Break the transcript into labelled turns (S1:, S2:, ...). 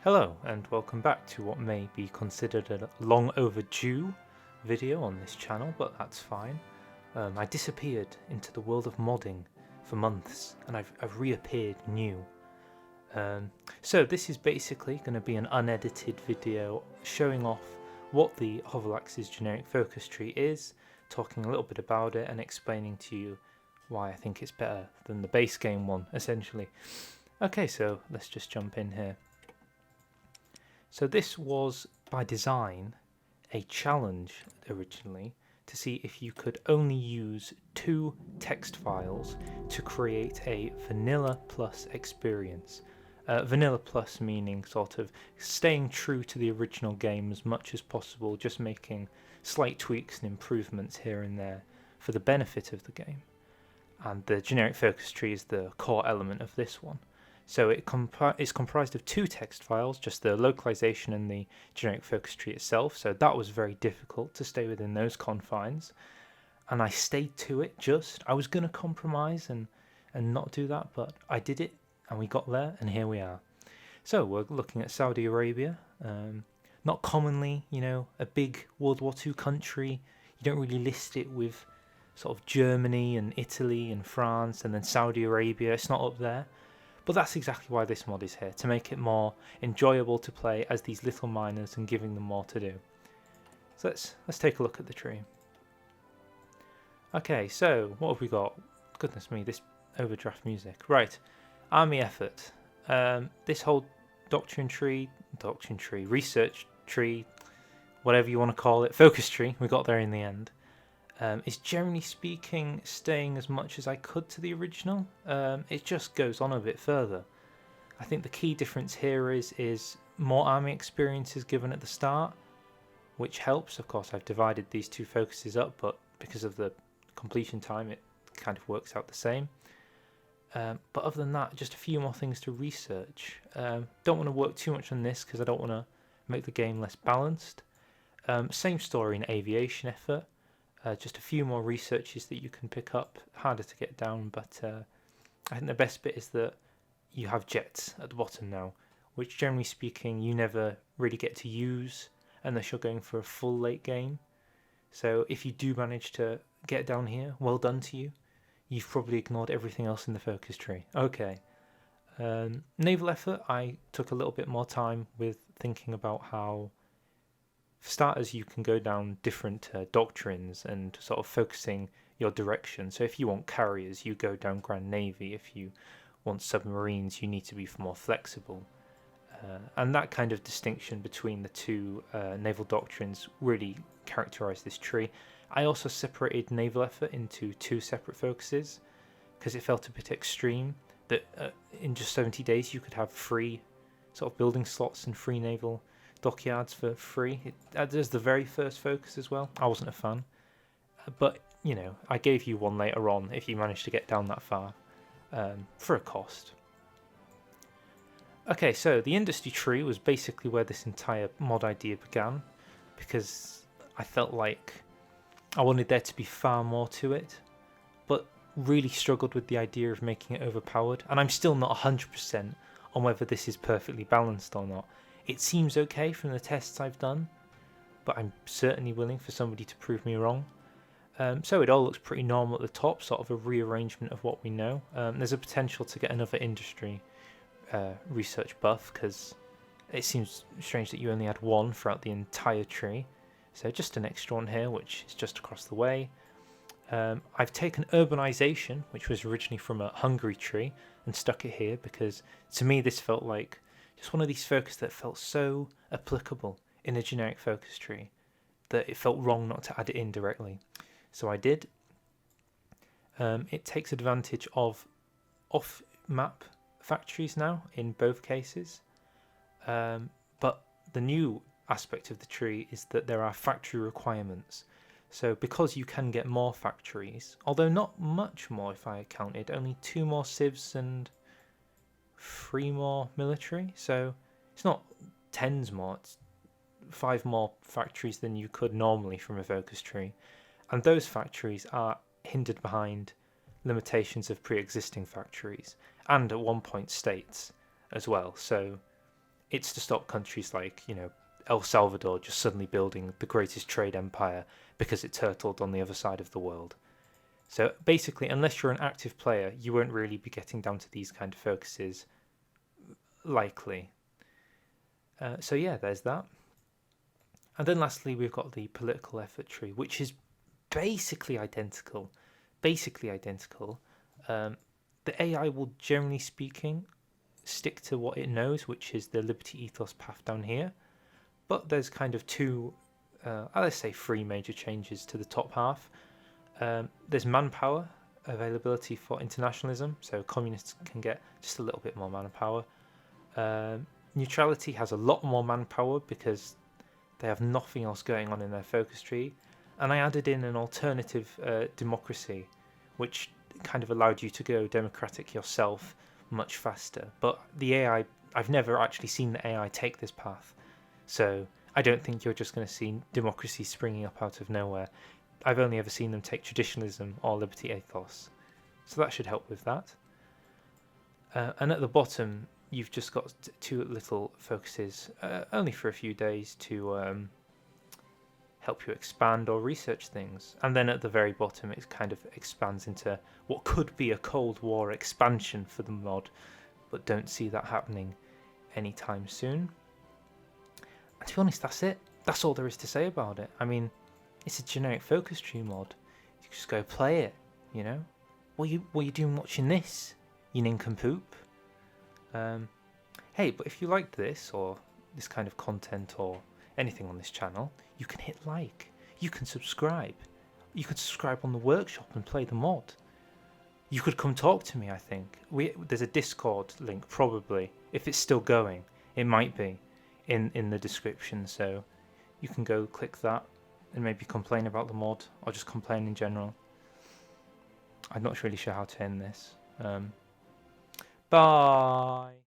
S1: Hello and welcome back to what may be considered a long overdue video on this channel, but that's fine. I disappeared into the world of modding for months and I've reappeared new. So this is basically going to be an unedited video showing off what the Hovelax's generic focus tree is, talking a little bit about it and explaining to you why I think it's better than the base game one, essentially. Okay, so let's just jump in here. So this was, by design, a challenge originally to see if you could only use 2 text files to create a vanilla plus experience. Vanilla plus meaning sort of staying true to the original game as much as possible, just making slight tweaks and improvements here and there for the benefit of the game. And the generic focus tree is the core element of this one. So it's comprised of 2 text files, just the localization and the generic focus tree itself. So that was very difficult to stay within those confines. And I stayed to it I was going to compromise and not do that, but I did it and we got there and here we are. So we're looking at Saudi Arabia. Not commonly, a big World War II country. You don't really list it with sort of Germany and Italy and France and then Saudi Arabia. It's not up there. But that's exactly why this mod is here, to make it more enjoyable to play as these little miners and giving them more to do. So let's take a look at the tree. Okay, so what have we got? Goodness me, this overdraft music. Right, army effort. This whole doctrine tree, research tree, whatever you want to call it, focus tree, we got there in the end. Is generally speaking staying as much as I could to the original. It just goes on a bit further. I think the key difference here is more army experiences given at the start, which helps. Of course, I've divided these 2 focuses up, but because of the completion time, it kind of works out the same. But other than that, just a few more things to research. Don't want to work too much on this because I don't want to make the game less balanced. Same story in aviation effort. Just a few more researches that you can pick up, harder to get down, but I think the best bit is that you have jets at the bottom now, which generally speaking you never really get to use unless you're going for a full late game. So if you do manage to get down here, well done to you. You've probably ignored everything else in the focus tree. Okay. Naval effort, I took a little bit more time with thinking about how, for starters, you can go down different doctrines and sort of focusing your direction. So if you want carriers, you go down Grand Navy. If you want submarines, you need to be more flexible. And that kind of distinction between the 2 naval doctrines really characterised this tree. I also separated naval effort into 2 separate focuses because it felt a bit extreme that in just 70 days you could have free sort of building slots and free naval dockyards for free. There's the very first focus as well. I wasn't a fan, but I gave you one later on if you managed to get down that far, for a cost. Okay, so the industry tree was basically where this entire mod idea began, because I felt like I wanted there to be far more to it, but really struggled with the idea of making it overpowered, and I'm still not 100% on whether this is perfectly balanced or not. It seems okay from the tests I've done, but I'm certainly willing for somebody to prove me wrong. So it all looks pretty normal at the top, sort of a rearrangement of what we know. There's a potential to get another industry research buff, because it seems strange that you only had 1 throughout the entire tree. So just an extra one here, which is just across the way. I've taken urbanization, which was originally from a Hungary tree, and stuck it here because to me this felt like just one of these focuses that felt so applicable in a generic focus tree that it felt wrong not to add it in directly. So I did. It takes advantage of off-map factories now in both cases. But the new aspect of the tree is that there are factory requirements. So because you can get more factories, although not much more if I counted, only 2 more civs and 3 more military, so it's not tens more, it's 5 more factories than you could normally from a focus tree, and those factories are hindered behind limitations of pre-existing factories and at one point states as well. So it's to stop countries like, El Salvador just suddenly building the greatest trade empire because it turtled on the other side of the world. So basically, unless you're an active player, you won't really be getting down to these kind of focuses, likely. So yeah, there's that. And then lastly, we've got the political effort tree, which is basically identical. The AI will, generally speaking, stick to what it knows, which is the liberty ethos path down here. But there's kind of let's say three major changes to the top half. There's manpower availability for internationalism, so communists can get just a little bit more manpower. Neutrality has a lot more manpower because they have nothing else going on in their focus tree. And I added in an alternative democracy, which kind of allowed you to go democratic yourself much faster. But the AI, I've never actually seen the AI take this path. So I don't think you're just going to see democracy springing up out of nowhere. I've only ever seen them take traditionalism or liberty ethos. So that should help with that. And at the bottom, you've just got two little focuses, only for a few days, to help you expand or research things. And then at the very bottom, it kind of expands into what could be a Cold War expansion for the mod, but don't see that happening anytime soon. And to be honest, that's it. That's all there is to say about it. I mean, it's a generic focus tree mod. You just go play it, you know? What are you doing watching this, you nincompoop? Hey, but if you liked this, or this kind of content, or anything on this channel, you can hit like, you can subscribe. You could subscribe on the workshop and play the mod. You could come talk to me, I think. There's a Discord link, probably. If it's still going, it might be, in the description, so you can go click that and maybe complain about the mod, or just complain in general. I'm not really sure how to end this. Bye!